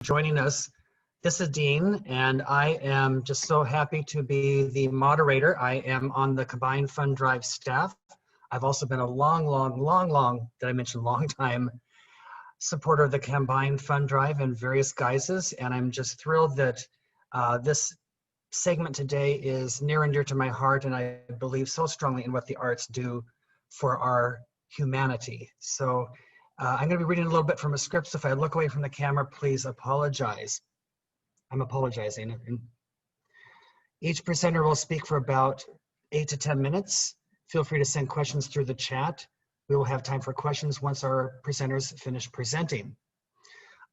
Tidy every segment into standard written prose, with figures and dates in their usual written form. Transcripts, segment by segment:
joining us. This is Dean, and I am just so happy to be the moderator. I am on the Combined Fund Drive staff. I've also been a long time supporter of the Combined Fund Drive in various guises, and I'm just thrilled that this segment today is near and dear to my heart, and I believe so strongly in what the arts do for our humanity. So I'm going to be reading a little bit from a script, so if I look away from the camera, please apologize. I'm apologizing. Each presenter will speak for about 8 to 10 minutes. Feel free to send questions through the chat. We will have time for questions once our presenters finish presenting.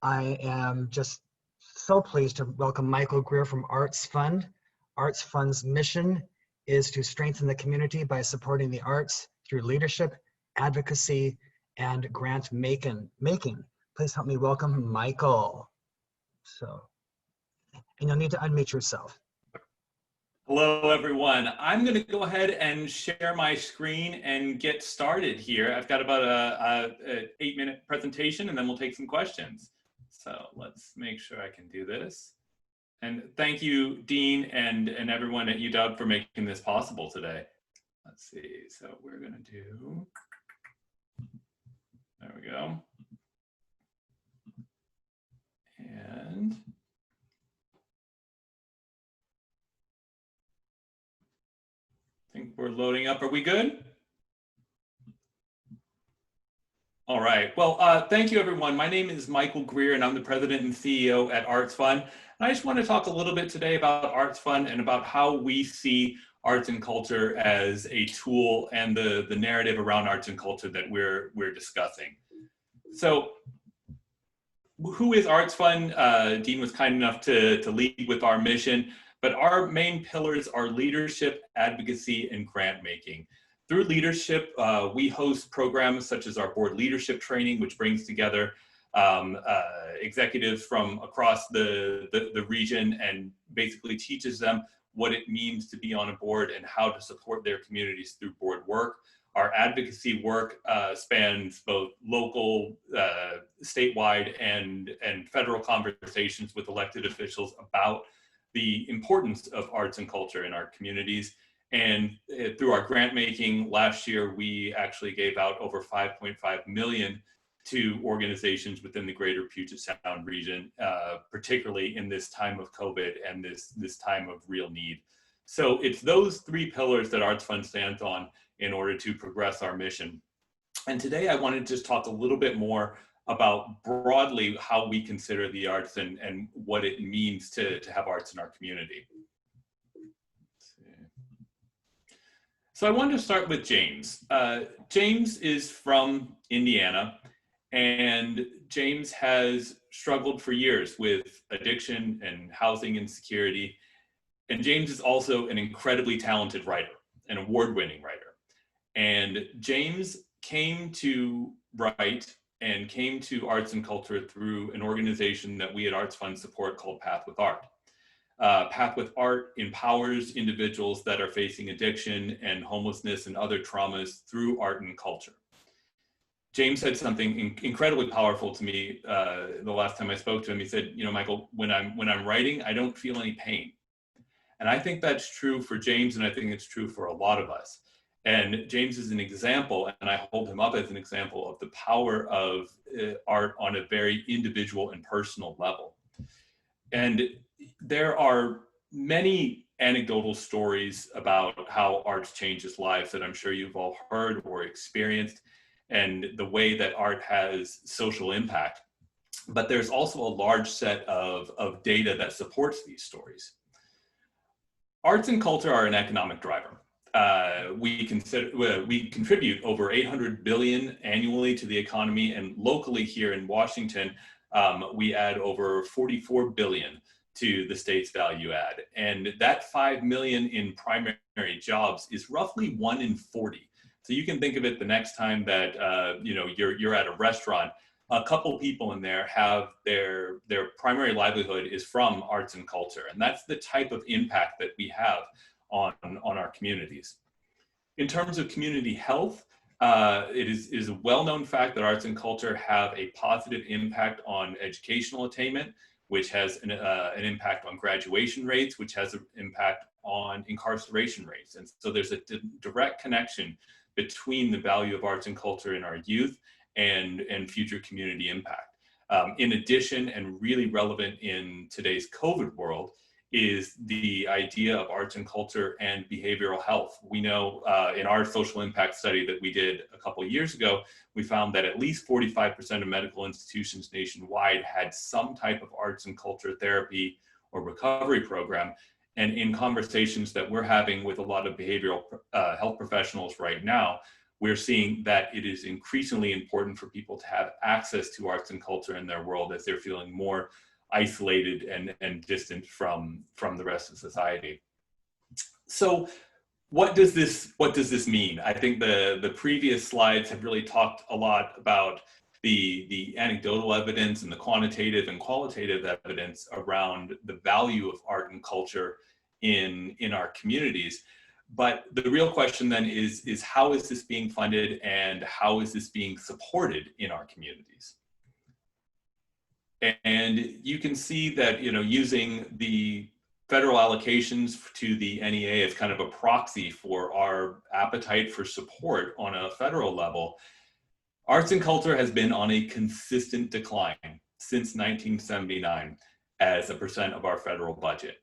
I am just so pleased to welcome Michael Greer from ArtsFund. ArtsFund's mission is to strengthen the community by supporting the arts through leadership, advocacy, and grant making. Please help me welcome Michael. And you'll need to unmute yourself. Hello, everyone. I'm going to go ahead and share my screen and get started here. I've got about an 8-minute presentation, and then we'll take some questions. So let's make sure I can do this. And thank you, Dean, and everyone at UW for making this possible today. Let's see. So we're going to do, there we go. And I think we're loading up. Are we good? All right. Well, thank you, everyone. My name is Michael Greer, and I'm the president and CEO at ArtsFund. And I just want to talk a little bit today about ArtsFund and about how we see arts and culture as a tool and the narrative around arts and culture that we're discussing. So who is ArtsFund? Dean was kind enough to lead with our mission, but our main pillars are leadership, advocacy, and grant making. Through leadership, we host programs such as our board leadership training, which brings together executives from across the region and basically teaches them what it means to be on a board and how to support their communities through board work. Our advocacy work spans both local, statewide, and federal conversations with elected officials about the importance of arts and culture in our communities. And through our grant making, last year, we actually gave out over $5.5 million to organizations within the greater Puget Sound region, particularly in this time of COVID and this time of real need. So it's those three pillars that ArtsFund stands on in order to progress our mission. And today I wanted to just talk a little bit more about broadly how we consider the arts and what it means to have arts in our community. So I wanted to start with James. James is from Indiana, and James has struggled for years with addiction and housing insecurity. And James is also an incredibly talented writer, an award-winning writer. And James came to write and came to arts and culture through an organization that we at ArtsFund support called Path with Art. Path with Art empowers individuals that are facing addiction and homelessness and other traumas through art and culture. James said something incredibly powerful to me the last time I spoke to him. He said, you know, Michael, when I'm writing, I don't feel any pain. And I think that's true for James, and I think it's true for a lot of us. And James is an example, and I hold him up as an example of the power of art on a very individual and personal level. And there are many anecdotal stories about how arts changes lives that I'm sure you've all heard or experienced, and the way that art has social impact. But there's also a large set of data that supports these stories. Arts and culture are an economic driver. We contribute over $800 billion annually to the economy, and locally here in Washington, we add over $44 billion to the state's value add. And that 5 million in primary jobs is roughly 1 in 40. So you can think of it the next time that you're at a restaurant, a couple people in there have their primary livelihood is from arts and culture. And that's the type of impact that we have on our communities. In terms of community health, it is a well-known fact that arts and culture have a positive impact on educational attainment. which has an impact on graduation rates, which has an impact on incarceration rates. And so there's a direct connection between the value of arts and culture in our youth and future community impact. In addition, and really relevant in today's COVID world, is the idea of arts and culture and behavioral health. We know in our social impact study that we did a couple of years ago, we found that at least 45% of medical institutions nationwide had some type of arts and culture therapy or recovery program. And in conversations that we're having with a lot of behavioral health professionals right now, we're seeing that it is increasingly important for people to have access to arts and culture in their world as they're feeling more isolated and distant from the rest of society. So what does this mean? I think the previous slides have really talked a lot about the anecdotal evidence and the quantitative and qualitative evidence around the value of art and culture in our communities. But the real question then is how is this being funded and how is this being supported in our communities? And you can see that, using the federal allocations to the NEA as kind of a proxy for our appetite for support on a federal level, arts and culture has been on a consistent decline since 1979 as a percent of our federal budget.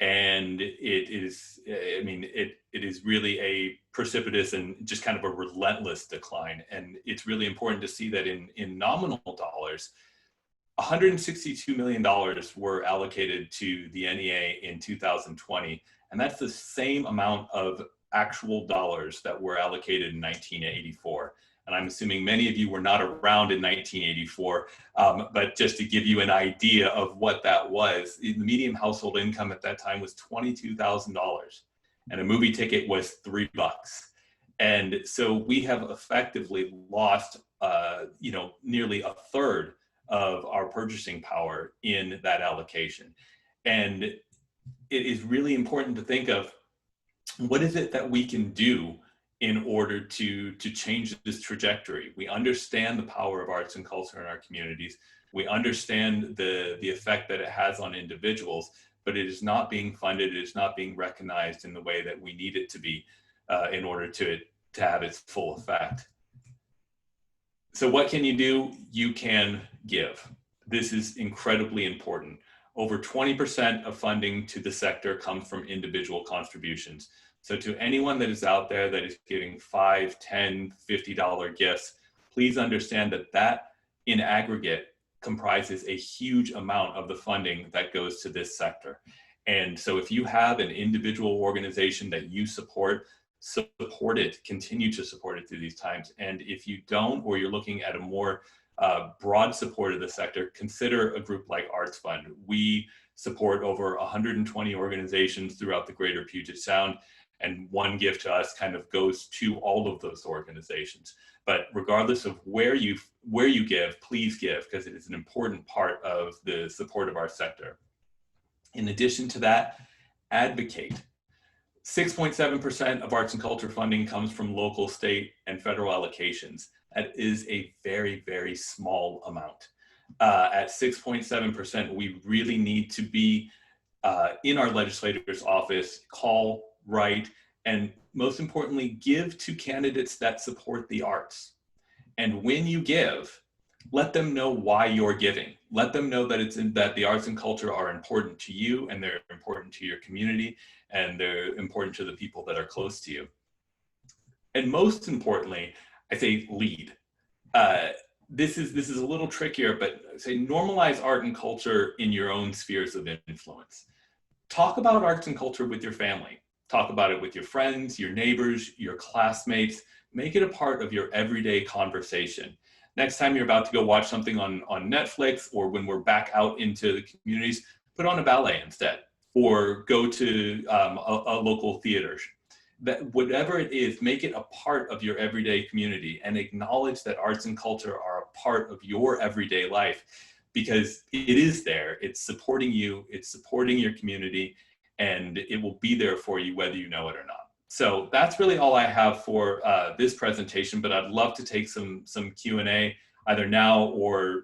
And it is really a precipitous and just kind of a relentless decline. And it's really important to see that in nominal dollars, $162 million were allocated to the NEA in 2020. And that's the same amount of actual dollars that were allocated in 1984. And I'm assuming many of you were not around in 1984, but just to give you an idea of what that was, the median household income at that time was $22,000 and a movie ticket was $3. And so we have effectively lost, nearly a third of our purchasing power in that allocation. And it is really important to think of what is it that we can do in order to change this trajectory. We understand the power of arts and culture in our communities. We understand the effect that it has on individuals, but it is not being funded, it is not being recognized in the way that we need it to be in order to have its full effect. So what can you do? You can give. This is incredibly important. Over 20% of funding to the sector comes from individual contributions. So to anyone that is out there that is giving $5, $10, $50 gifts, please understand that in aggregate comprises a huge amount of the funding that goes to this sector. And so if you have an individual organization that you support it, continue to support it through these times. And if you don't, or you're looking at a more broad support of the sector, consider a group like ArtsFund. We support over 120 organizations throughout the greater Puget Sound, and one gift to us kind of goes to all of those organizations. But regardless of where you give, please give, because it is an important part of the support of our sector. In addition to that, advocate. 6.7% of arts and culture funding comes from local, state, and federal allocations. That is a very, very small amount. At 6.7%, we really need to be in our legislator's office, call, write, and most importantly, give to candidates that support the arts. And when you give, let them know why you're giving. Let them know that that the arts and culture are important to you, and they're important to your community, and they're important to the people that are close to you. And most importantly, I say lead. This is a little trickier, but say normalize art and culture in your own spheres of influence. Talk about arts and culture with your family. Talk about it with your friends, your neighbors, your classmates. Make it a part of your everyday conversation. Next time you're about to go watch something on Netflix, or when we're back out into the communities, put on a ballet instead, or go to a local theater. That whatever it is, make it a part of your everyday community and acknowledge that arts and culture are a part of your everyday life, because it is there, it's supporting you, it's supporting your community, and it will be there for you whether you know it or not. So that's really all I have for this presentation, but I'd love to take some Q&A either now or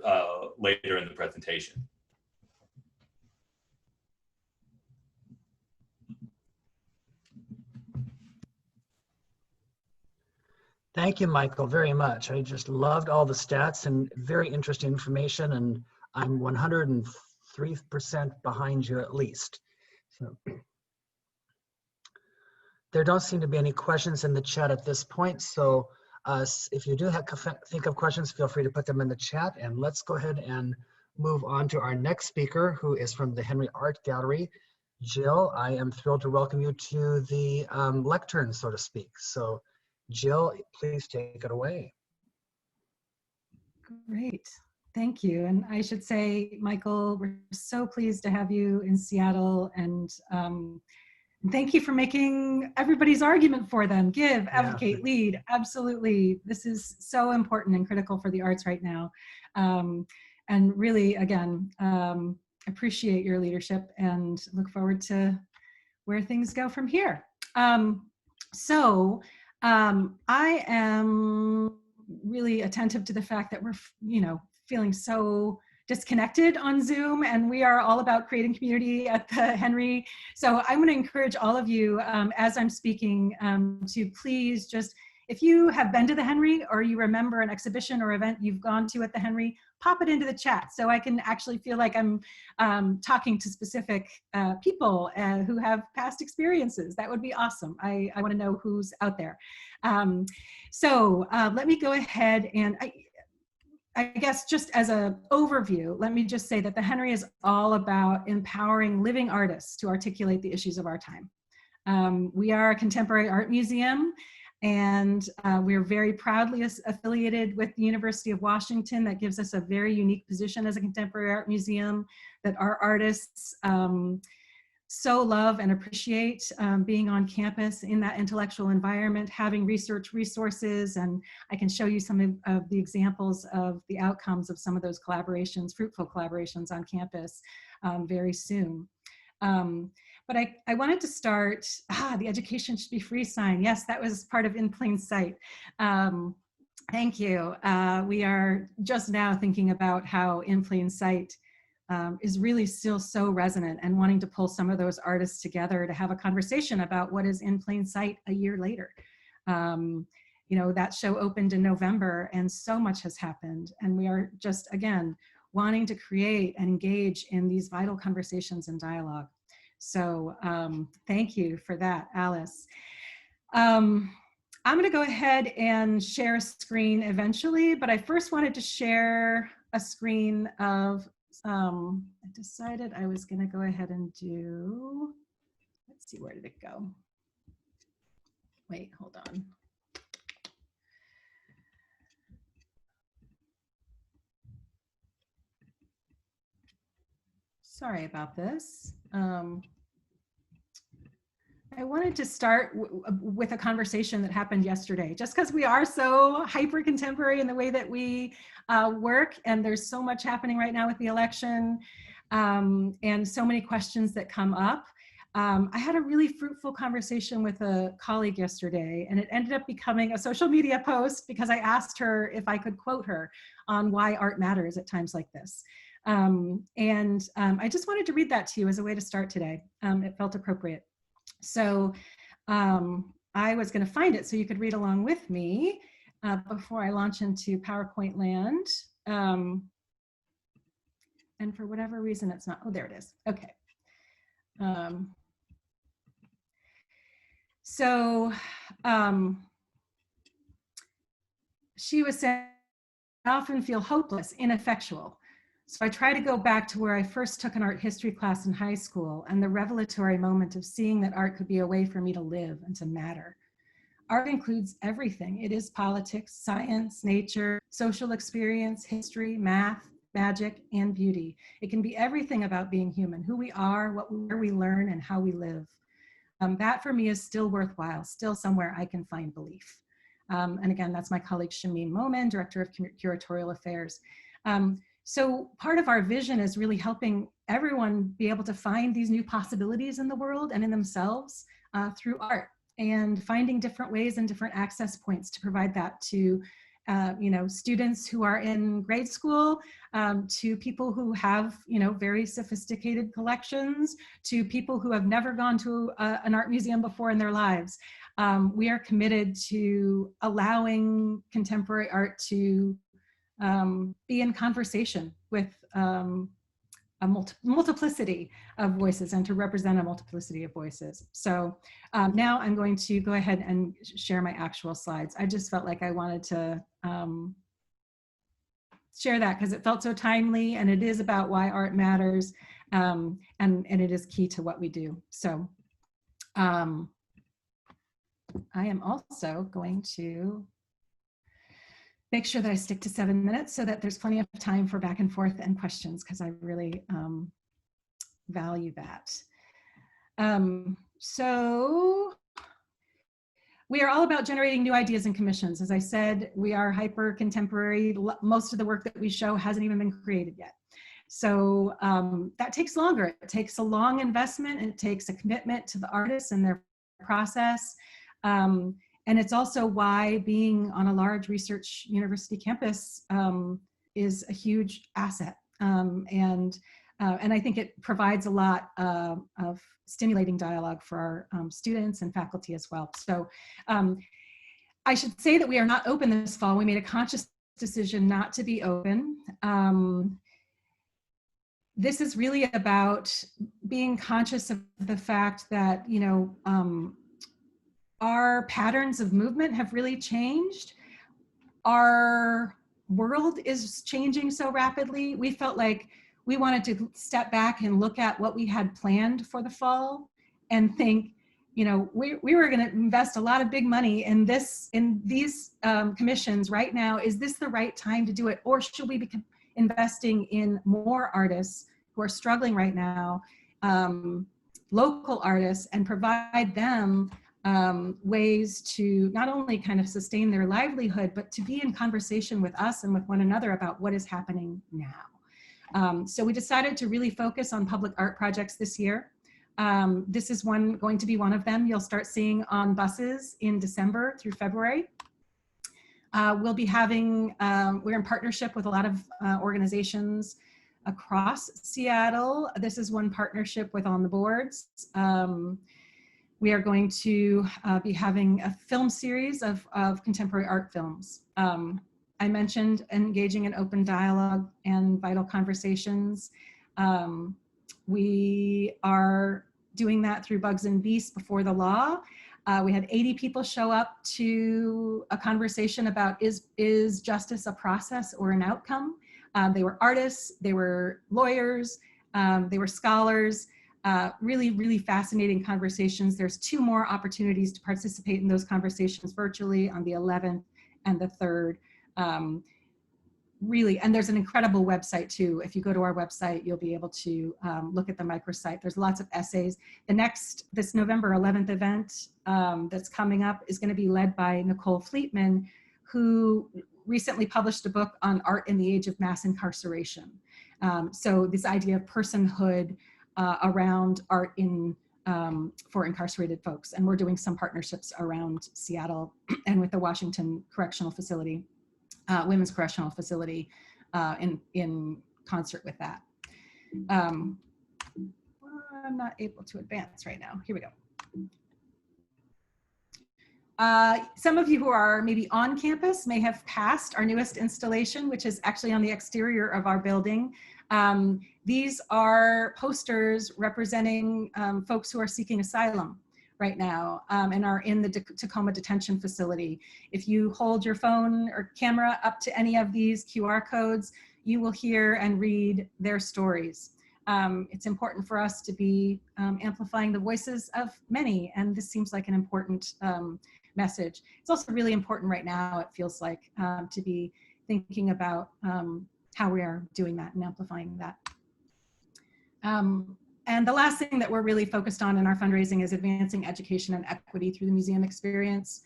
later in the presentation. Thank you, Michael, very much. I just loved all the stats and very interesting information, and I'm 103% behind you at least. So there don't seem to be any questions in the chat at this point. So if you do think of questions, feel free to put them in the chat, and let's go ahead and move on to our next speaker, who is from the Henry Art Gallery. Jill, I am thrilled to welcome you to the lectern, so to speak. So Jill, please take it away. Great, thank you. And I should say, Michael, we're so pleased to have you in Seattle, and thank you for making everybody's argument for them. Give, advocate, lead. Absolutely, this is so important and critical for the arts right now. And really, again, appreciate your leadership and look forward to where things go from here. I am really attentive to the fact that we're, feeling so disconnected on Zoom, and we are all about creating community at the Henry. So I'm going to encourage all of you, as I'm speaking, to please just, if you have been to the Henry or you remember an exhibition or event you've gone to at the Henry, pop it into the chat so I can actually feel like I'm talking to specific people who have past experiences. That would be awesome. I want to know who's out there. Let me go ahead and I guess just as an overview, let me just say that the Henry is all about empowering living artists to articulate the issues of our time. We are a contemporary art museum, and we're very proudly affiliated with the University of Washington. That gives us a very unique position as a contemporary art museum that our artists so love and appreciate, being on campus in that intellectual environment, having research resources, and I can show you some of the examples of the outcomes of some of those collaborations, fruitful collaborations on campus very soon. But I wanted to start, the education should be free sign. Yes, that was part of In Plain Sight. Thank you. We are just now thinking about how In Plain Sight is really still so resonant, and wanting to pull some of those artists together to have a conversation about what is in plain sight a year later. That show opened in November, and so much has happened, and we are just, again, wanting to create and engage in these vital conversations and dialogue. So thank you for that, Alice. I'm going to go ahead and share a screen eventually, but I first wanted to share a screen of I decided I was going to go ahead and do, let's see, where did it go? Wait, hold on. Sorry about this. I wanted to start with a conversation that happened yesterday, just because we are so hyper contemporary in the way that we work, and there's so much happening right now with the election, and so many questions that come up. I had a really fruitful conversation with a colleague yesterday, and it ended up becoming a social media post because I asked her if I could quote her on why art matters at times like this. I just wanted to read that to you as a way to start today. It felt appropriate. So I was going to find it so you could read along with me before I launch into PowerPoint land. And for whatever reason, it's not. Oh, there it is. Okay. She was saying, I often feel hopeless, ineffectual. So I try to go back to where I first took an art history class in high school, and the revelatory moment of seeing that art could be a way for me to live and to matter. Art includes everything. It is politics, science, nature, social experience, history, math, magic, and beauty. It can be everything about being human, who we are, where we learn, and how we live. That for me is still worthwhile, still somewhere I can find belief. And again, that's my colleague Shameen Momin, Director of Curatorial Affairs. So part of our vision is really helping everyone be able to find these new possibilities in the world and in themselves through art, and finding different ways and different access points to provide that to students who are in grade school, to people who have very sophisticated collections, to people who have never gone to an art museum before in their lives. we are committed to allowing contemporary art to be in conversation with a multiplicity of voices and to represent a multiplicity of voices. So now I'm going to go ahead and share my actual slides. I just felt like I wanted to share that because it felt so timely, and it is about why art matters, and it is key to what we do. So I am also going to make sure that I stick to 7 minutes so that there's plenty of time for back and forth and questions, because I really value that. So we are all about generating new ideas and commissions. As I said, we are hyper contemporary. Most of the work that we show hasn't even been created yet. So that takes longer. It takes a long investment, and it takes a commitment to the artists and their process. And it's also why being on a large research university campus is a huge asset. And I think it provides a lot of stimulating dialogue for our students and faculty as well. So I should say that we are not open this fall. We made a conscious decision not to be open. This is really about being conscious of the fact that, you know, our patterns of movement have really changed. Our world is changing so rapidly. We felt like we wanted to step back and look at what we had planned for the fall and think, you know, we were going to invest a lot of big money in these commissions right now. Is this the right time to do it? Or should we be investing in more artists who are struggling right now, local artists, and provide them ways to not only kind of sustain their livelihood, but to be in conversation with us and with one another about what is happening now. So we decided to really focus on public art projects this year. This is going to be one of them. You'll start seeing on buses in December through February. We'll be having, we're in partnership with a lot of organizations across Seattle. This is one partnership with On the Boards. We are going to be having a film series of contemporary art films. I mentioned engaging in open dialogue and vital conversations. We are doing that through Bugs and Beasts Before the Law. We had 80 people show up to a conversation about is justice a process or an outcome? They were artists, they were lawyers, they were scholars. Really, really fascinating conversations. There's 2 more opportunities to participate in those conversations virtually on the 11th and the 3rd. Really, and there's an incredible website too. If you go to our website, you'll be able to look at the microsite. There's lots of essays. This November 11th event that's coming up is going to be led by Nicole Fleetman, who recently published a book on art in the age of mass incarceration. So this idea of personhood around art for incarcerated folks. And we're doing some partnerships around Seattle and with the Washington Correctional Facility, Women's Correctional Facility, in concert with that. I'm not able to advance right now. Here we go. Some of you who are maybe on campus may have passed our newest installation, which is actually on the exterior of our building. These are posters representing folks who are seeking asylum right now and are in the Tacoma Detention Facility. If you hold your phone or camera up to any of these QR codes, you will hear and read their stories. It's important for us to be amplifying the voices of many, and this seems like an important message. It's also really important right now, it feels like, to be thinking about how we are doing that and amplifying that. And the last thing that we're really focused on in our fundraising is advancing education and equity through the museum experience.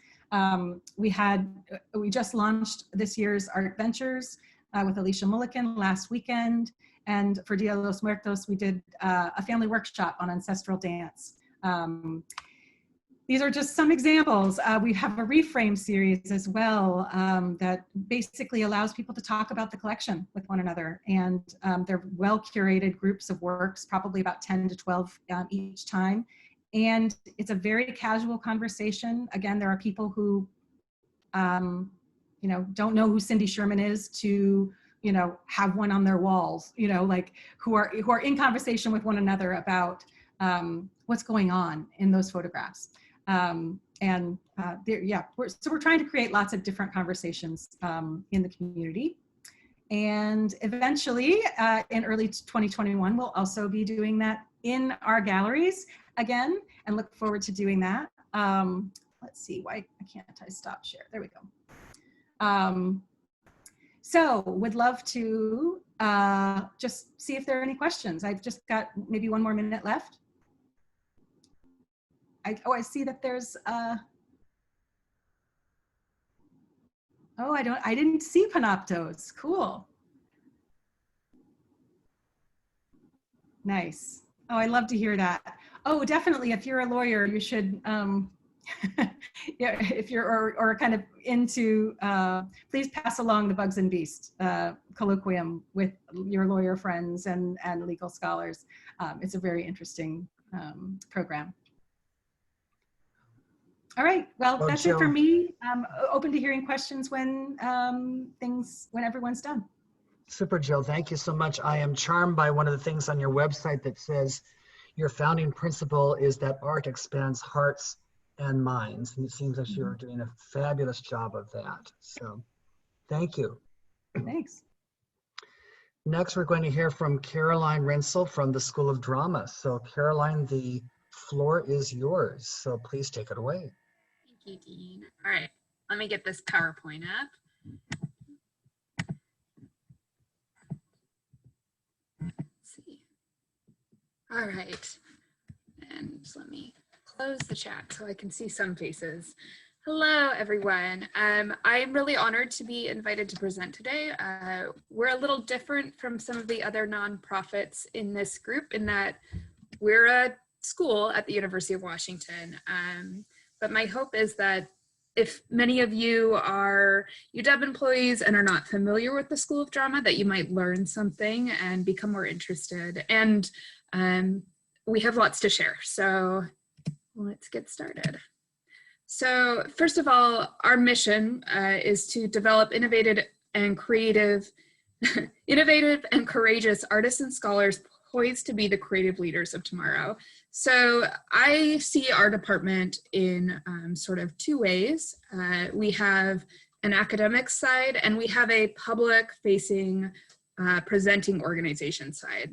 We just launched this year's Art Ventures with Alicia Mulliken last weekend. And for Dia de los Muertos, we did a family workshop on ancestral dance. These are just some examples. We have a reframe series as well that basically allows people to talk about the collection with one another. And they're well-curated groups of works, probably about 10 to 12 each time. And it's a very casual conversation. Again, there are people who, you know, don't know who Cindy Sherman is to, you know, have one on their walls, you know, like who are in conversation with one another about what's going on in those photographs. Yeah, we're trying to create lots of different conversations in the community. And eventually, in early 2021, we'll also be doing that in our galleries again, and look forward to doing that. Let's see, why can't I stop share? There we go. So would love to just see if there are any questions. I've just got maybe 1 more minute left. I see that there's, oh, I didn't see Panoptos. Cool. Nice. Oh, I love to hear that. Oh, definitely. If you're a lawyer, you should, yeah, if you're, or kind of into, please pass along the Bugs and Beasts colloquium with your lawyer friends and legal scholars. It's a very interesting program. All right, well, that's it for me. I'm open to hearing questions when when everyone's done. Super, Jill. Thank you so much. I am charmed by one of the things on your website that says your founding principle is that art expands hearts and minds. And it seems like you're doing a fabulous job of that. So thank you. Thanks. Next, we're going to hear from Caroline Rensel from the School of Drama. So Caroline, the floor is yours. So please take it away. Thank you, Dean. All right, let me get this PowerPoint up. Let's see. All right, and let me close the chat so I can see some faces. Hello, everyone. I'm really honored to be invited to present today. We're a little different from some of the other nonprofits in this group in that we're a school at the University of Washington. But my hope is that if many of you are UW employees and are not familiar with the School of Drama, that you might learn something and become more interested. And we have lots to share. So let's get started. So first of all, our mission is to develop innovative and courageous artists and scholars poised to be the creative leaders of tomorrow. So I see our department in sort of 2 ways. We have an academic side and we have a public-facing presenting organization side.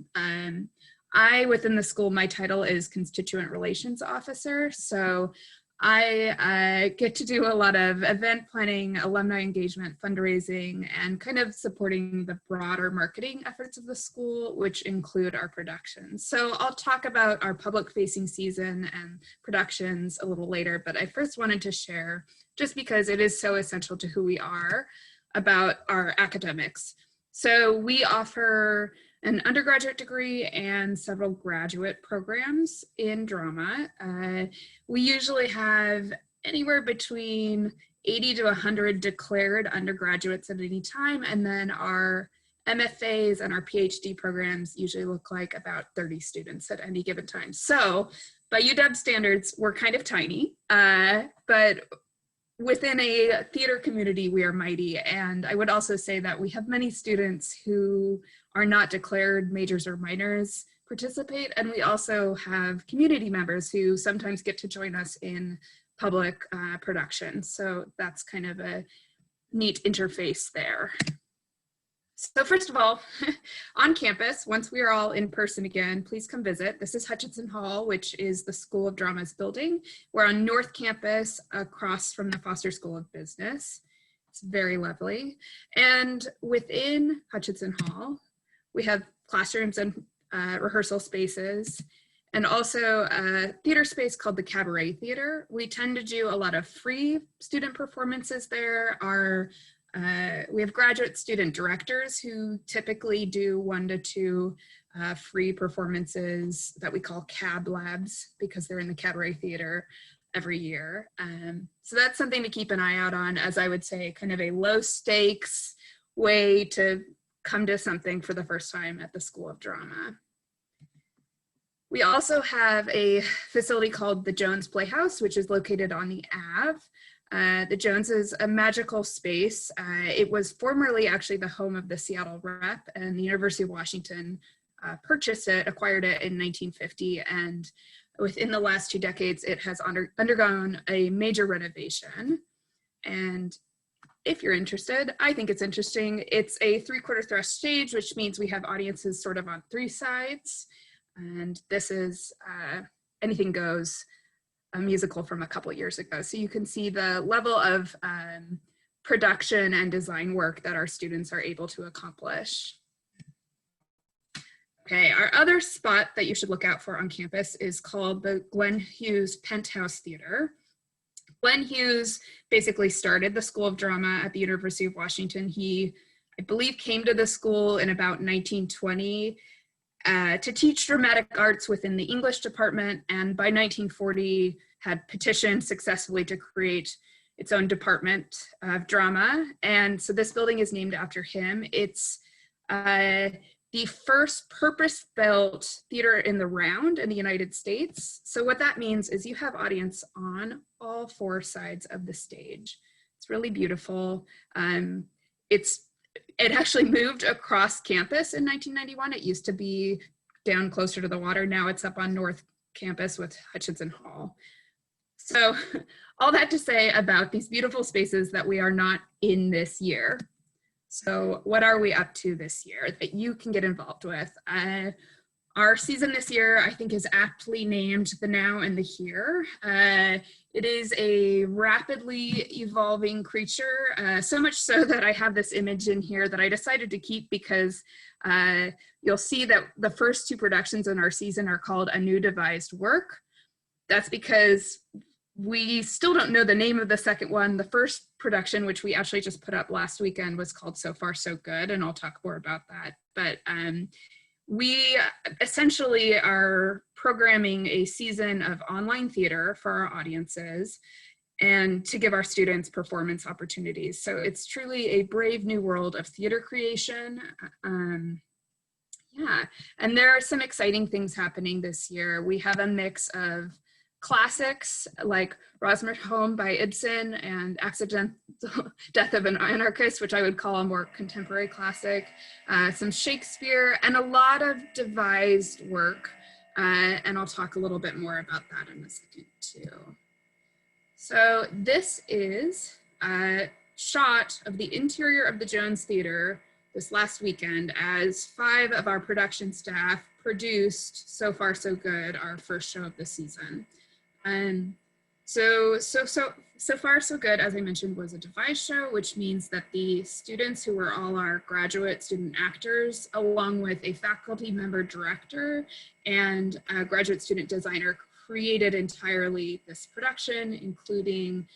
Within the school, my title is Constituent Relations Officer. So I get to do a lot of event planning, alumni engagement, fundraising, and kind of supporting the broader marketing efforts of the school, which include our productions. So I'll talk about our public-facing season and productions a little later, but I first wanted to share, just because it is so essential to who we are, about our academics. So we offer an undergraduate degree and several graduate programs in drama. We usually have anywhere between 80 to 100 declared undergraduates at any time, and then our MFAs and our PhD programs usually look like about 30 students at any given time. So by UW standards, we're kind of tiny, but within a theater community, we are mighty. And I would also say that we have many students who are not declared majors or minors participate. And we also have community members who sometimes get to join us in public production. So that's kind of a neat interface there. So first of all, on campus, once we are all in person again, please come visit. This is Hutchinson Hall, which is the School of Drama's building. We're on North Campus across from the Foster School of Business. It's very lovely. And within Hutchinson Hall, we have classrooms and rehearsal spaces, and also a theater space called the Cabaret Theater. We tend to do a lot of free student performances there. We have graduate student directors who typically do 1 to 2 free performances that we call cab labs because they're in the Cabaret Theater every year. So that's something to keep an eye out on, as I would say, kind of a low stakes way to come to something for the first time at the School of Drama. We also have a facility called the Jones Playhouse, which is located on the Ave. The Jones is a magical space. It was formerly actually the home of the Seattle Rep, and the University of Washington purchased it, acquired it in 1950, and within the last 2 decades, it has undergone a major renovation. And if you're interested, I think it's interesting. It's a 3/4 thrust stage, which means we have audiences sort of on 3 sides. And this is Anything Goes, a musical from a couple years ago. So you can see the level of production and design work that our students are able to accomplish. Okay, our other spot that you should look out for on campus is called the Glenn Hughes Penthouse Theater. Glenn Hughes basically started the School of Drama at the University of Washington. He, I believe, came to the school in about 1920 to teach dramatic arts within the English department, and by 1940 had petitioned successfully to create its own department of drama. And so this building is named after him. It's the first purpose-built theater in the round in the United States. So what that means is you have audience on all 4 sides of the stage. It's really beautiful. It actually moved across campus in 1991. It used to be down closer to the water. Now it's up on North Campus with Hutchinson Hall. So all that to say about these beautiful spaces that we are not in this year. So what are we up to this year that you can get involved with? Our season this year, I think, is aptly named The Now and the Here. It is a rapidly evolving creature, so much so that I have this image in here that I decided to keep because you'll see that the first 2 productions in our season are called A New Devised Work. That's because we still don't know the name of the second one. The first production, which we actually just put up last weekend, was called So Far So Good, and I'll talk more about that. But we essentially are programming a season of online theater for our audiences and to give our students performance opportunities. So it's truly a brave new world of theater creation. Yeah, and there are some exciting things happening this year. We have a mix of classics like Rosmersholm by Ibsen and Accidental Death of an Anarchist, which I would call a more contemporary classic, some Shakespeare, and a lot of devised work. And I'll talk a little bit more about that in a second too. So this is a shot of the interior of the Jones Theater this last weekend as 5 of our production staff produced So Far So Good, our first show of the season. So Far So Good, as I mentioned, was a devised show, which means that the students who were all our graduate student actors, along with a faculty member director and a graduate student designer, created entirely this production, including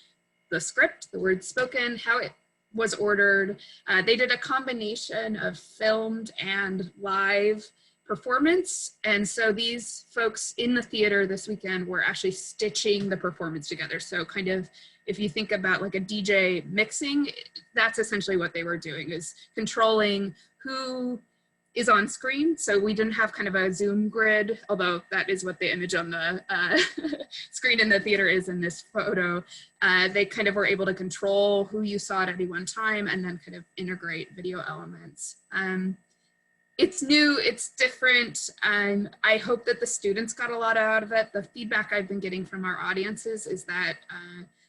the script, the words spoken, how it was ordered. They did a combination of filmed and live performance. And so these folks in the theater this weekend were actually stitching the performance together. So kind of, if you think about like a DJ mixing, that's essentially what they were doing, is controlling who is on screen. So we didn't have kind of a Zoom grid, although that is what the image on the screen in the theater is in this photo. They kind of were able to control who you saw at any one time and then kind of integrate video elements. It's new, it's different, and I hope that the students got a lot out of it. The feedback I've been getting from our audiences is that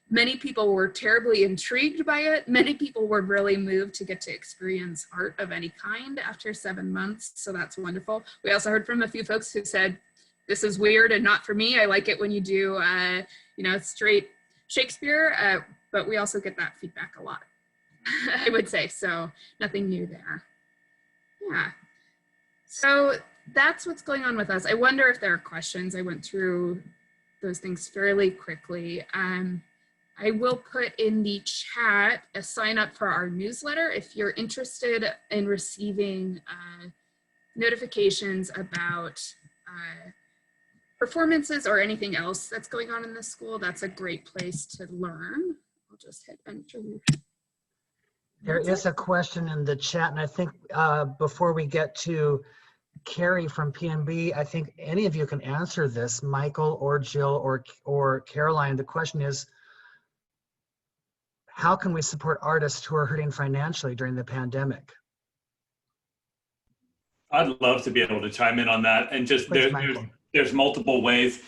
many people were terribly intrigued by it. Many people were really moved to get to experience art of any kind after 7 months, so that's wonderful. We also heard from a few folks who said, this is weird and not for me. I like it when you do, straight Shakespeare, but we also get that feedback a lot, I would say, so nothing new there. Yeah. So that's what's going on with us. I wonder if there are questions. I went through those things fairly quickly. I will put in the chat a sign up for our newsletter if you're interested in receiving notifications about performances or anything else that's going on in the school. That's a great place to learn. I'll just hit enter. There is a question in the chat, and I think before we get to Carrie from PNB, I think any of you can answer this, Michael or Jill or Caroline. The question is, how can we support artists who are hurting financially during the pandemic? I'd love to be able to chime in on that. And just there's multiple ways.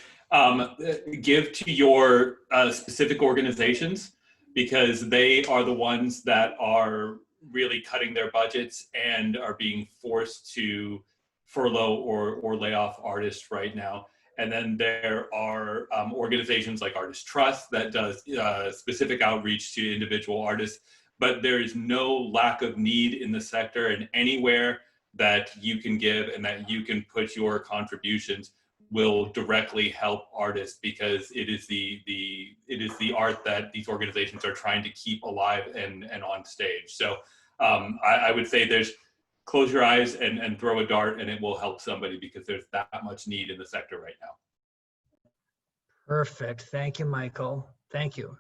Give to your specific organizations, because they are the ones that are really cutting their budgets and are being forced to furlough or lay off artists right now. And then there are organizations like Artist Trust that does specific outreach to individual artists. But there is no lack of need in the sector, and anywhere that you can give and that you can put your contributions will directly help artists, because it is the art that these organizations are trying to keep alive and on stage. So I would say there's close your eyes and throw a dart, and it will help somebody, because there's that much need in the sector right now. Perfect. Thank you, Michael. Thank you.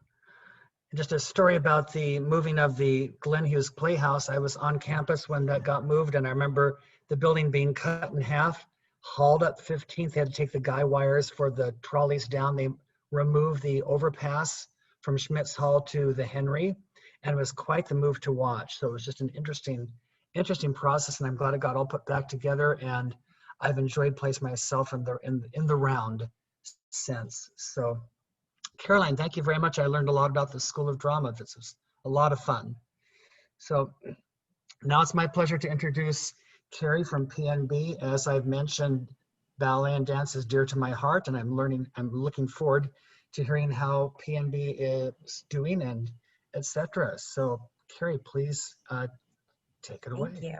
Just a story about the moving of the Glenn Hughes Playhouse. I was on campus when that got moved, and I remember the building being cut in half, hauled up 15th. They had to take the guy wires for the trolleys down. They removed the overpass from Schmitz Hall to the Henry, and it was quite the move to watch. So it was just an interesting process, and I'm glad it got all put back together. And I've enjoyed place myself in the round since. So, Caroline, thank you very much. I learned a lot about the School of Drama. This was a lot of fun. So now it's my pleasure to introduce Carrie from PNB. As I've mentioned, ballet and dance is dear to my heart, and I'm looking forward to hearing how PNB is doing and etc. So Carrie, please take it away. Thank you.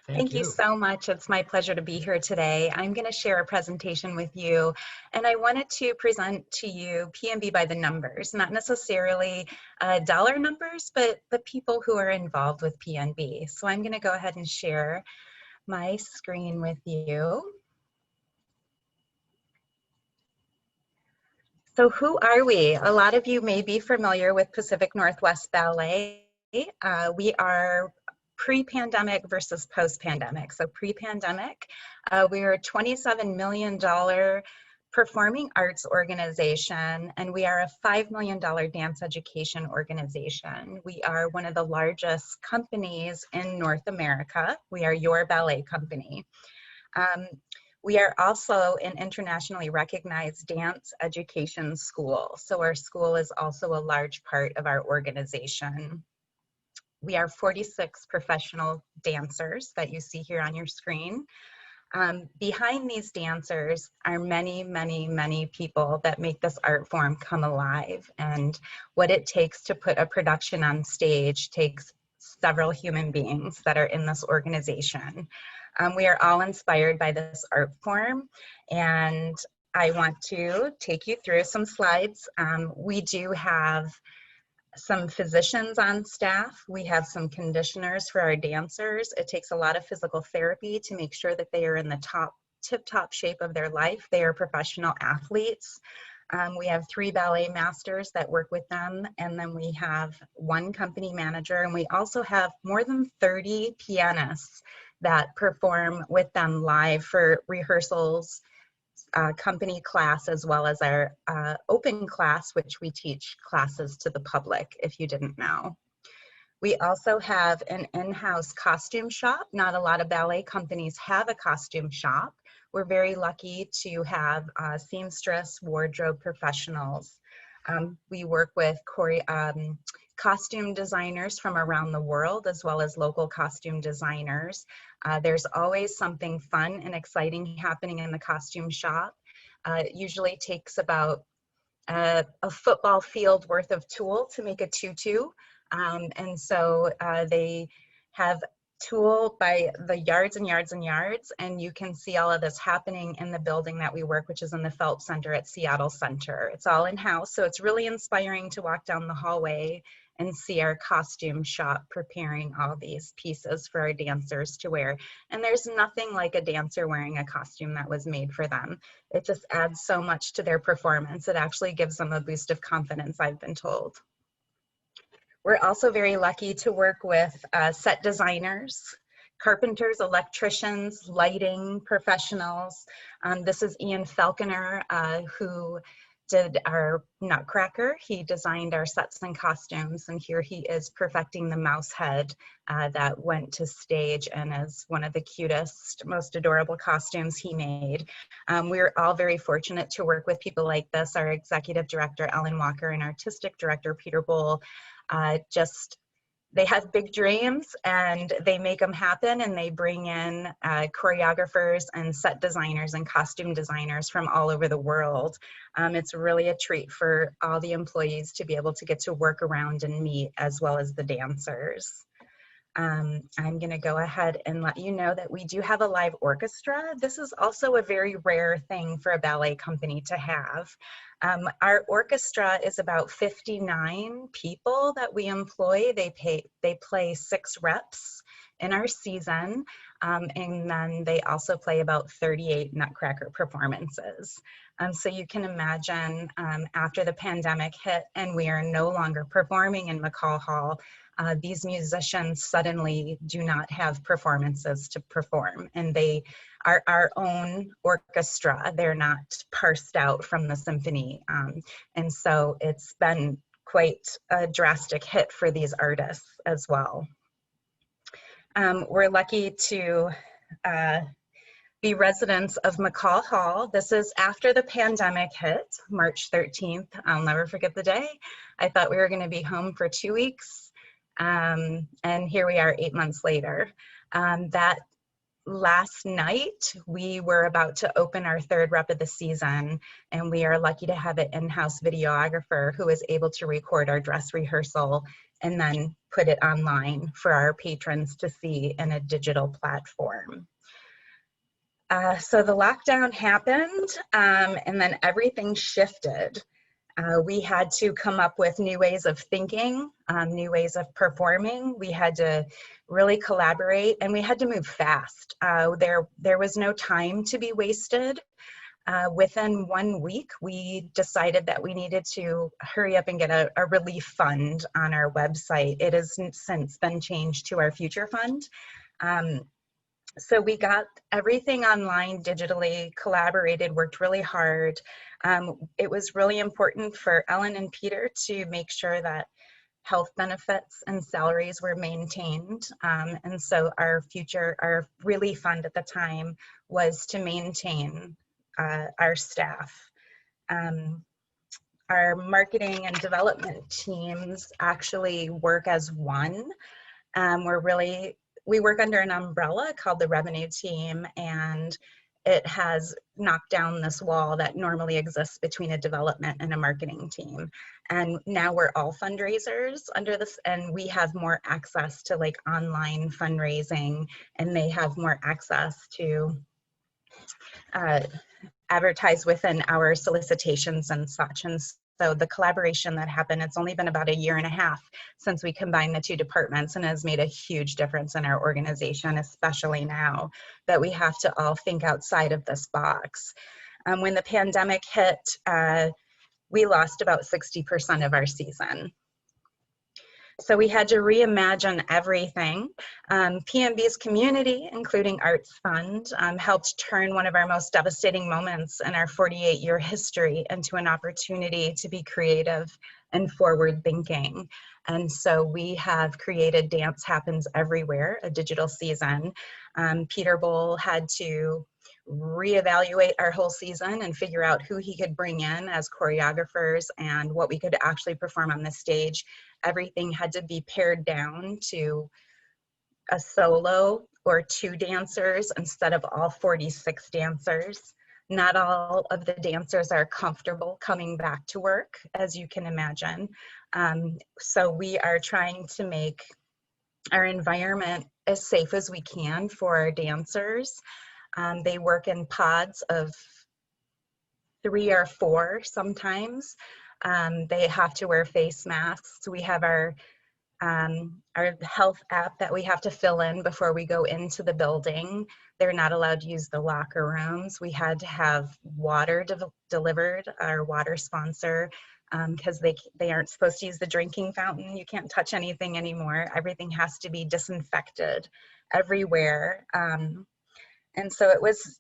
Thank you so much. It's my pleasure to be here today. I'm going to share a presentation with you, and I wanted to present to you PNB by the numbers, not necessarily dollar numbers, but the people who are involved with PNB. So I'm going to go ahead and share my screen with you. So who are we? A lot of you may be familiar with Pacific Northwest Ballet. We are pre-pandemic versus post-pandemic. So pre-pandemic, we were a $27 million performing arts organization, and we are a $5 million dance education organization. We are one of the largest companies in North America. We are your ballet company. We are also an internationally recognized dance education school. So our school is also a large part of our organization. We are 46 professional dancers that you see here on your screen. Behind these dancers are many, many, many people that make this art form come alive. And what it takes to put a production on stage takes several human beings that are in this organization. We are all inspired by this art form, and I want to take you through some slides. We do have some physicians on staff. We have some conditioners for our dancers. It takes a lot of physical therapy to make sure that they are in the tip-top shape of their life. They are professional athletes. We have 3 ballet masters that work with them, and then we have 1 company manager, and we also have more than 30 pianists that perform with them live for rehearsals, company class, as well as our open class, which we teach classes to the public, if you didn't know. We also have an in-house costume shop. Not a lot of ballet companies have a costume shop. We're very lucky to have seamstress, wardrobe professionals. We work with costume designers from around the world, as well as local costume designers. There's always something fun and exciting happening in the costume shop. It usually takes about a football field worth of tulle to make a tutu. And so they have tulle by the yards and yards and yards, and you can see all of this happening in the building that we work, which is in the Phelps Center at Seattle Center. It's all in-house, so it's really inspiring to walk down the hallway and see our costume shop preparing all these pieces for our dancers to wear. And there's nothing like a dancer wearing a costume that was made for them. It just adds so much to their performance. It actually gives them a boost of confidence, I've been told. We're also very lucky to work with set designers, carpenters, electricians, lighting professionals. This is Ian Falconer, who did our Nutcracker. He designed our sets and costumes, and here he is perfecting the mouse head that went to stage and is one of the cutest, most adorable costumes he made. We're all very fortunate to work with people like this. Our executive director, Ellen Walker, and artistic director, Peter Bull, they have big dreams and they make them happen, and they bring in choreographers and set designers and costume designers from all over the world. It's really a treat for all the employees to be able to get to work around and meet, as well as the dancers. I'm going to go ahead and let you know that we do have a live orchestra. This is also a very rare thing for a ballet company to have. Our orchestra is about 59 people that we employ. They play 6 reps in our season, and then they also play about 38 Nutcracker performances. So you can imagine after the pandemic hit and we are no longer performing in McCall Hall, these musicians suddenly do not have performances to perform, and they are our own orchestra. They're not parsed out from the symphony. And so it's been quite a drastic hit for these artists as well. We're lucky to be residents of McCall Hall. This is after the pandemic hit, March 13th. I'll never forget the day. I thought we were going to be home for 2 weeks. And here we are 8 months later. That last night, we were about to open our 3rd rep of the season, and we are lucky to have an in-house videographer who is able to record our dress rehearsal and then put it online for our patrons to see in a digital platform. So the lockdown happened, and then everything shifted. We had to come up with new ways of thinking, new ways of performing. We had to really collaborate, and we had to move fast. There was no time to be wasted. Within 1 week, we decided that we needed to hurry up and get a relief fund on our website. It has since been changed to our future fund. So we got everything online digitally, collaborated, worked really hard. It was really important for Ellen and Peter to make sure that health benefits and salaries were maintained. And so our relief fund at the time was to maintain our staff. Our marketing and development teams actually work as one. We work under an umbrella called the revenue team, and it has knocked down this wall that normally exists between a development and a marketing team. And now we're all fundraisers under this, and we have more access to like online fundraising, and they have more access to advertise within our solicitations and such. And so the collaboration that happened, it's only been about 1.5 years since we combined the 2 departments, and has made a huge difference in our organization, especially now that we have to all think outside of this box. When the pandemic hit, we lost about 60% of our season. So we had to reimagine everything. PMB's community, including ArtsFund, helped turn one of our most devastating moments in our 48-year history into an opportunity to be creative and forward-thinking. And so we have created Dance Happens Everywhere, a digital season. Peter Bull had to reevaluate our whole season and figure out who he could bring in as choreographers and what we could actually perform on the stage. Everything had to be pared down to a solo or 2 dancers instead of all 46 dancers. Not all of the dancers are comfortable coming back to work, as you can imagine. So we are trying to make our environment as safe as we can for our dancers. They work in pods of 3 or 4 sometimes. They have to wear face masks. We have our health app that we have to fill in before we go into the building. They're not allowed to use the locker rooms. We had to have water delivered, our water sponsor. because they aren't supposed to use the drinking fountain. You can't touch anything anymore. Everything has to be disinfected everywhere. And so it was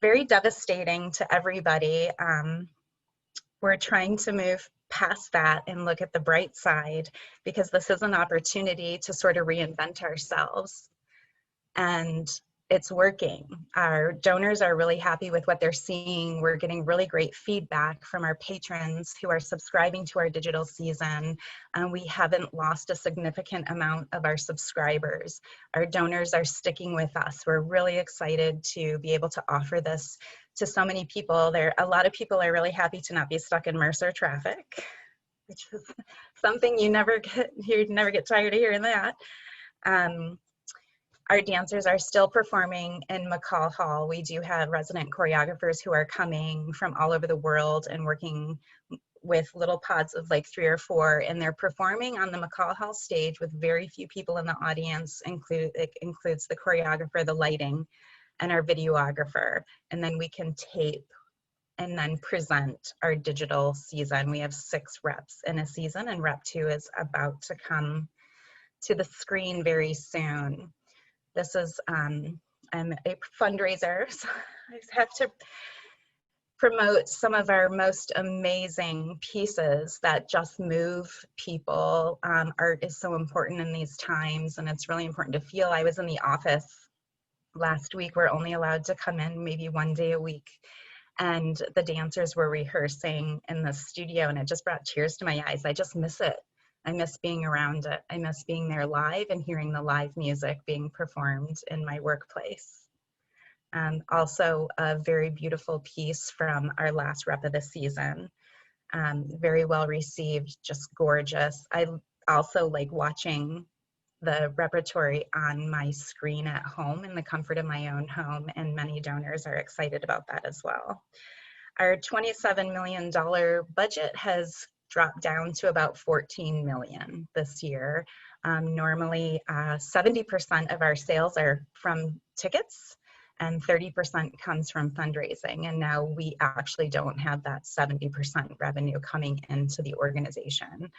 very devastating to everybody. We're trying to move past that and look at the bright side, because this is an opportunity to sort of reinvent ourselves. And it's working. Our donors are really happy with what they're seeing. We're getting really great feedback from our patrons who are subscribing to our digital season. We haven't lost a significant amount of our subscribers. Our donors are sticking with us. We're really excited to be able to offer this to so many people. A lot of people are really happy to not be stuck in Mercer traffic, which is something you'd never get tired of hearing that. Our dancers are still performing in McCall Hall. We do have resident choreographers who are coming from all over the world and working with little pods of like 3 or 4, and they're performing on the McCall Hall stage with very few people in the audience. It includes the choreographer, the lighting, and our videographer. And then we can tape and then present our digital season. We have 6 reps in a season, and rep 2 is about to come to the screen very soon. This is I'm a fundraiser, so I have to promote some of our most amazing pieces that just move people. Art is so important in these times, and it's really important to feel. I was in the office last week. We're only allowed to come in maybe 1 day a week, and the dancers were rehearsing in the studio, and it just brought tears to my eyes. I just miss it. I miss being around it. I miss being there live and hearing the live music being performed in my workplace. Also a very beautiful piece from our last rep of the season. Very well received, just gorgeous. I also like watching the repertory on my screen at home in the comfort of my own home, and many donors are excited about that as well. Our $27 million budget has dropped down to about 14 million this year. Normally 70% of our sales are from tickets and 30% comes from fundraising. And now we actually don't have that 70% revenue coming into the organization.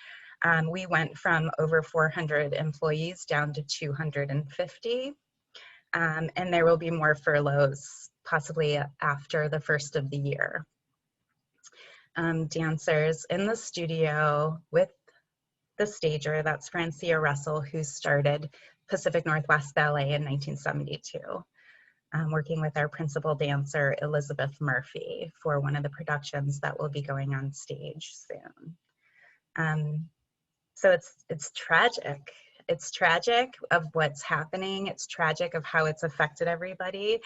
We went from over 400 employees down to 250. And there will be more furloughs possibly after the first of the year. Dancers in the studio with the stager, that's Francia Rensel, who started Pacific Northwest Ballet in 1972, working with our principal dancer, Elizabeth Murphy, for one of the productions that will be going on stage soon. So it's tragic. It's tragic of what's happening. It's tragic of how it's affected everybody.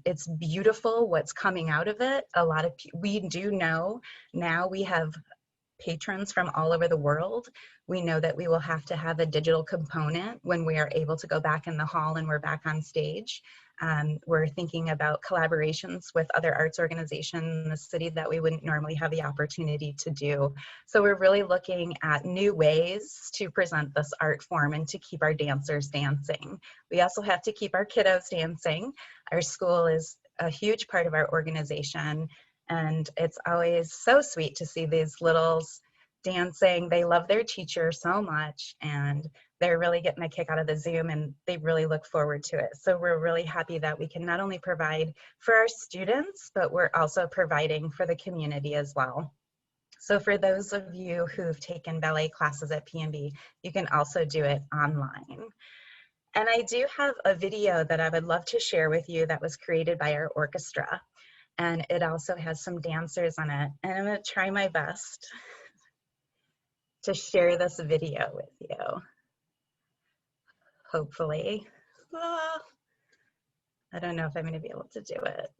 It's beautiful what's coming out of it. We do know now we have patrons from all over the world. We know that we will have to have a digital component when we are able to go back in the hall and we're back on stage. We're thinking about collaborations with other arts organizations in the city that we wouldn't normally have the opportunity to do. So we're really looking at new ways to present this art form and to keep our dancers dancing. We also have to keep our kiddos dancing. Our school is a huge part of our organization, and it's always so sweet to see these littles dancing. They love their teacher so much, and they're really getting a kick out of the Zoom, and they really look forward to it. So we're really happy that we can not only provide for our students, but we're also providing for the community as well. So for those of you who've taken ballet classes at PNB, you can also do it online. And I do have a video that I would love to share with you that was created by our orchestra. And it also has some dancers on it. And I'm gonna try my best to share this video with you. Hopefully. I don't know if I'm gonna be able to do it.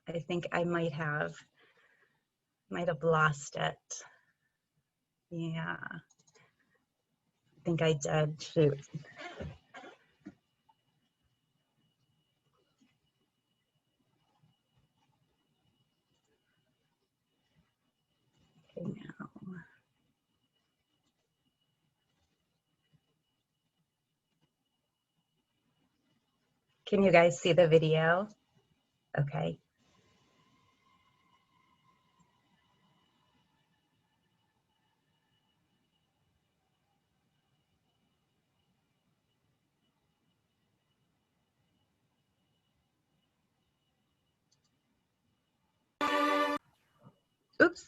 I think I might have lost it. Yeah, I think I did, shoot. Okay, now. Can you guys see the video? Okay. Oops.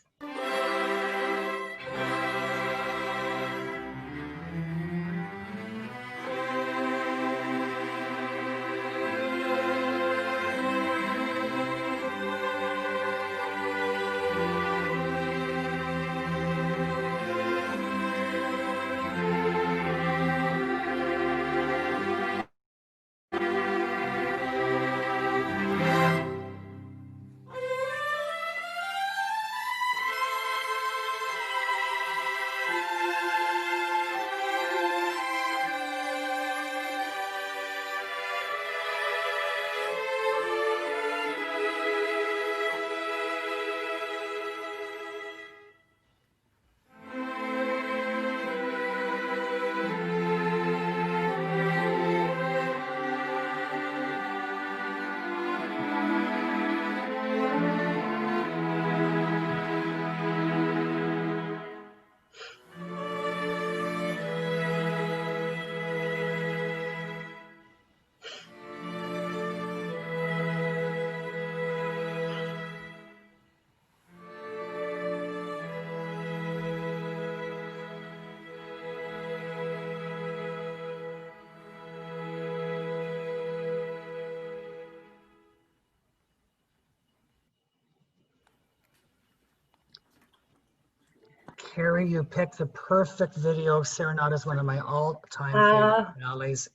Carrie, you picked the perfect video. Serenade is one of my all-time favorite ballets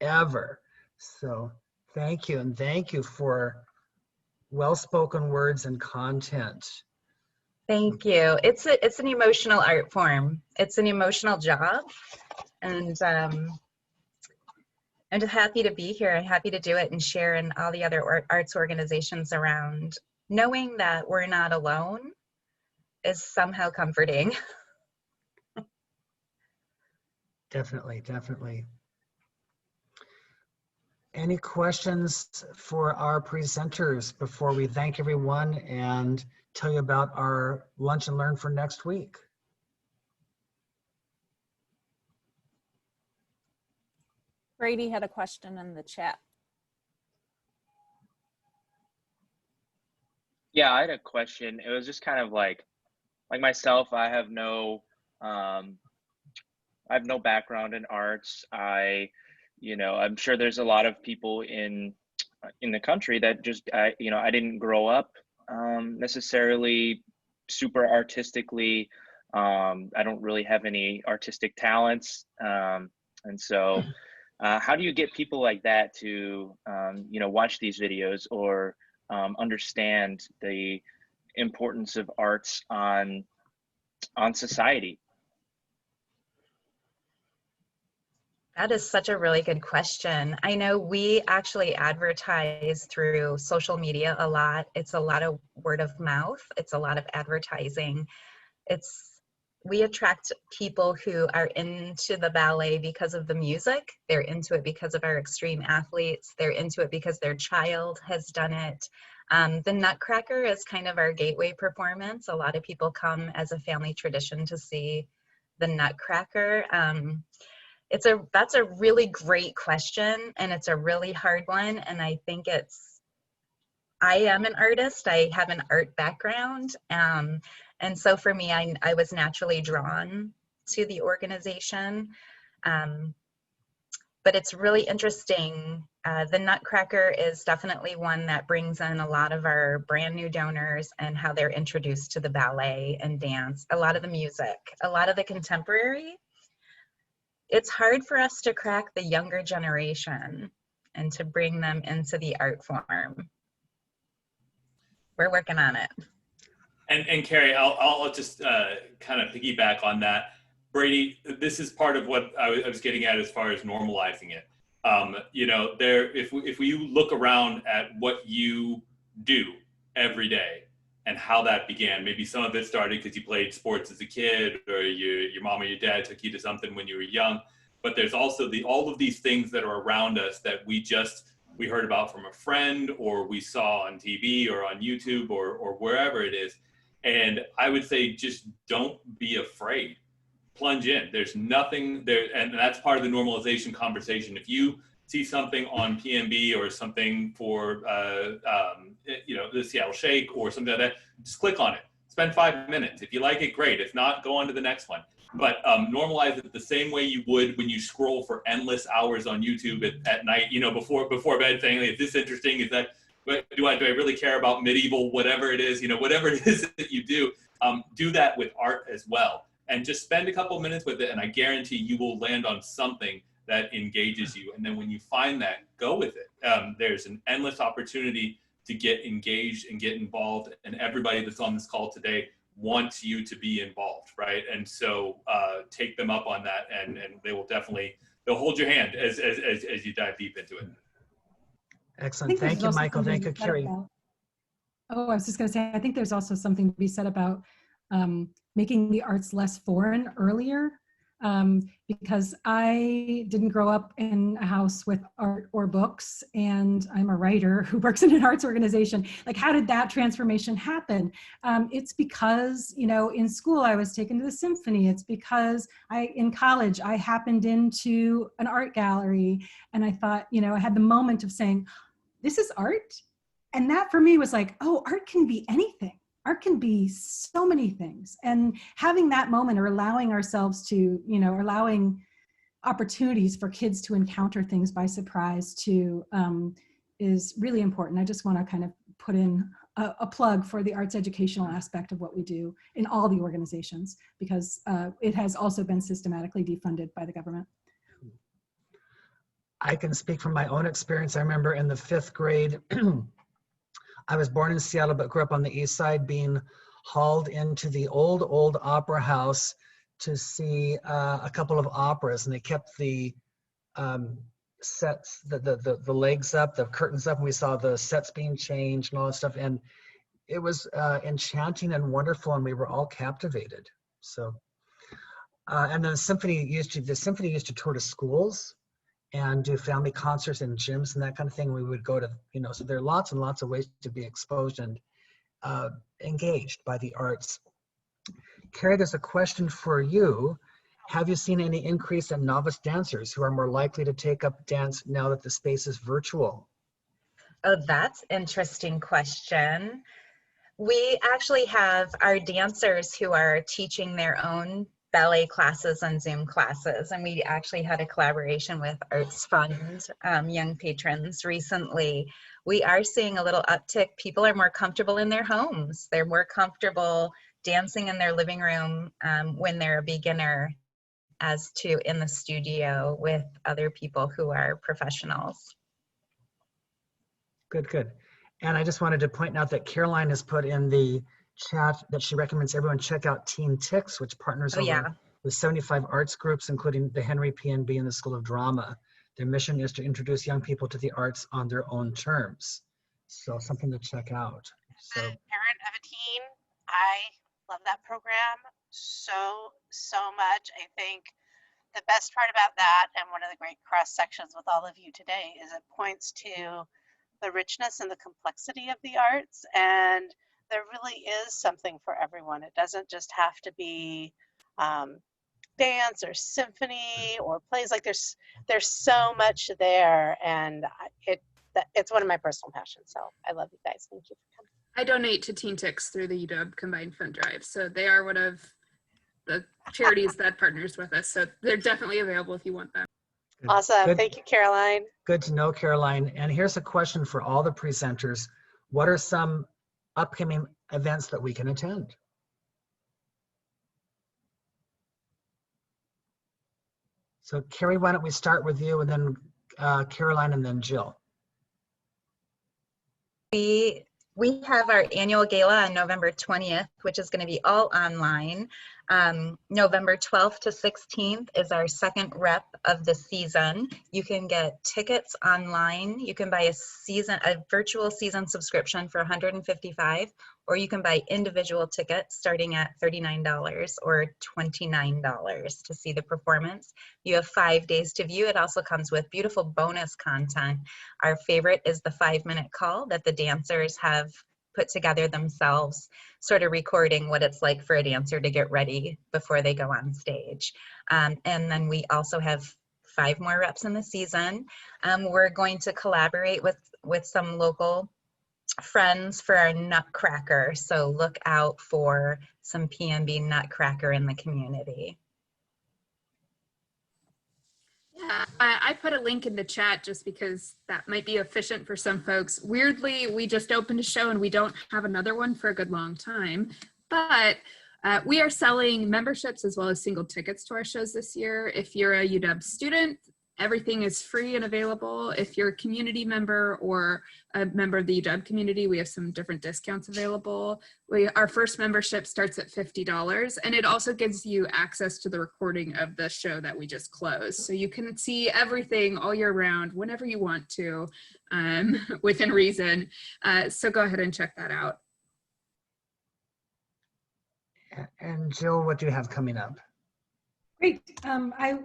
ever. So thank you, and thank you for well-spoken words and content. Thank you. It's an emotional art form. It's an emotional job, and I'm just happy to be here. I'm happy to do it and share in all the other arts organizations around. Knowing that we're not alone is somehow comforting. Definitely, definitely. Any questions for our presenters before we thank everyone and tell you about our lunch and learn for next week? Brady had a question in the chat. Yeah, I had a question. It was just kind of like myself, I have no background in arts. I'm sure there's a lot of people in the country that just I didn't grow up necessarily super artistically. I don't really have any artistic talents, and so how do you get people like that to watch these videos or understand the importance of arts on society? That is such a really good question. I know we actually advertise through social media a lot. It's a lot of word of mouth. It's a lot of advertising. We attract people who are into the ballet because of the music. They're into it because of our extreme athletes. They're into it because their child has done it. The Nutcracker is kind of our gateway performance. A lot of people come as a family tradition to see the Nutcracker. That's a really great question, and it's a really hard one. And I think I am an artist. I have an art background. And so for me, I was naturally drawn to the organization. But it's really interesting. The Nutcracker is definitely one that brings in a lot of our brand new donors and how they're introduced to the ballet and dance, a lot of the music, a lot of the contemporary. It's hard for us to crack the younger generation and to bring them into the art form. We're working on it. And Carrie, I'll just kind of piggyback on that. Brady, this is part of what I was getting at as far as normalizing it. If we look around at what you do every day and how that began, maybe some of it started because you played sports as a kid, or your mom or your dad took you to something when you were young. But there's also all of these things that are around us that we just we heard about from a friend, or we saw on TV or on YouTube or wherever it is. And I would say, just don't be afraid. Plunge in. There's nothing there, and that's part of the normalization conversation. If you see something on PMB or something for the Seattle Shake or something like that, just click on it. Spend 5 minutes. If you like it, great. If not, go on to the next one. But normalize it the same way you would when you scroll for endless hours on YouTube at night, before bed, saying, is this interesting? Is that, do I really care about medieval, whatever it is, whatever it is that you do that with art as well. And just spend a couple minutes with it, and I guarantee you will land on something that engages you. And then when you find that, go with it. There's an endless opportunity to get engaged and get involved, and everybody that's on this call today wants you to be involved, right? And so take them up on that, and they will they'll hold your hand as you dive deep into it. Excellent. Thank you, Michael. Thank you, Carrie. I was just going to say, I think there's also something to be said about making the arts less foreign earlier, because I didn't grow up in a house with art or books, and I'm a writer who works in an arts organization. Like, how did that transformation happen? It's because, in school I was taken to the symphony. It's because in college I happened into an art gallery, and I thought, I had the moment of saying, this is art. And that for me was like, oh, art can be anything. Art can be so many things. And having that moment, or allowing ourselves to, allowing opportunities for kids to encounter things by surprise too, is really important. I just want to kind of put in a plug for the arts educational aspect of what we do in all the organizations, because it has also been systematically defunded by the government. I can speak from my own experience. I remember in the 5th grade, I was born in Seattle, but grew up on the east side, being hauled into the old opera house to see a couple of operas, and they kept the sets, the legs up, the curtains up, and we saw the sets being changed and all that stuff. And it was enchanting and wonderful, and we were all captivated. So, and then the symphony used to tour to schools and do family concerts in gyms and that kind of thing. We would go to, so there are lots and lots of ways to be exposed and engaged by the arts. Carrie, there's a question for you. Have you seen any increase in novice dancers who are more likely to take up dance now that the space is virtual? Oh, that's an interesting question. We actually have our dancers who are teaching their own ballet classes and Zoom classes, and we actually had a collaboration with ArtsFund young patrons recently. We are seeing a little uptick. People are more comfortable in their homes. They're more comfortable dancing in their living room when they're a beginner, as to in the studio with other people who are professionals. Good. And I just wanted to point out that Caroline has put in the chat that she recommends everyone check out Teen Tix, which partners with 75 arts groups, including the Henry PNB and the School of Drama. Their mission is to introduce young people to the arts on their own terms. So something to check out. So, as a parent of a teen, I love that program so much. I think the best part about that, and one of the great cross sections with all of you today, is it points to the richness and the complexity of the arts, and there really is something for everyone. It doesn't just have to be dance or symphony or plays. Like there's so much there, and it's one of my personal passions. So I love you guys. Thank you for coming. I donate to Teen Tix through the UW Combined Fund Drive, so they are one of the charities that partners with us. So they're definitely available if you want them. Awesome. Thank you, Caroline. Good to know, Caroline. And here's a question for all the presenters. What are some upcoming events that we can attend? So Carrie, why don't we start with you, and then Caroline, and then Jill. We have our annual gala on November 20th, which is going to be all online. November 12th to 16th is our second rep of the season. You can get tickets online. You can buy a virtual season subscription for $155, or you can buy individual tickets starting at $39 or $29 to see the performance. You have 5 days to view. It also comes with beautiful bonus content. Our favorite is the 5-minute call that the dancers have put together themselves, sort of recording what it's like for a dancer to get ready before they go on stage. And then we also have 5 more reps in the season. We're going to collaborate with some local friends for our Nutcracker. So look out for some PNB Nutcracker in the community. Yeah, I put a link in the chat just because that might be efficient for some folks. Weirdly, we just opened a show and we don't have another one for a good long time, but we are selling memberships as well as single tickets to our shows this year. If you're a UW student, everything is free and available. If you're a community member or a member of the UW community, we have some different discounts available. Our first membership starts at $50, and it also gives you access to the recording of the show that we just closed. So you can see everything all year round, whenever you want to, within reason. So go ahead and check that out. And Jill, what do you have coming up? Great.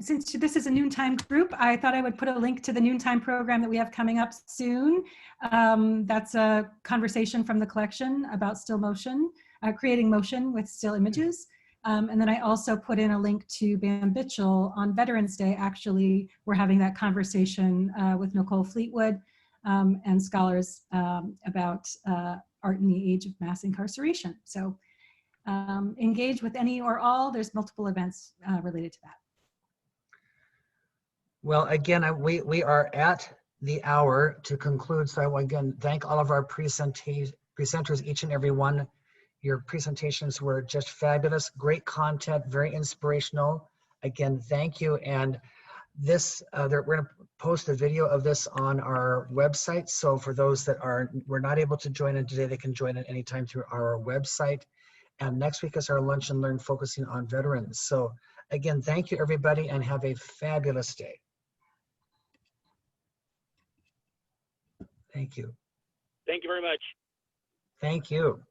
Since this is a noontime group, I thought I would put a link to the noontime program that we have coming up soon. That's a conversation from the collection about still motion, creating motion with still images. And then I also put in a link to Bam Bitchell on Veterans Day. Actually, we're having that conversation with Nicole Fleetwood and scholars about art in the age of mass incarceration. So engage with any or all. There's multiple events related to that. Well, again, we are at the hour to conclude. So I will again thank all of our presenters, each and every one. Your presentations were just fabulous, great content, very inspirational. Again, thank you. And this, we're going to post a video of this on our website. So for those that were not able to join in today, they can join in anytime through our website. And next week is our Lunch and Learn focusing on veterans. So again, thank you everybody and have a fabulous day. Thank you. Thank you very much. Thank you.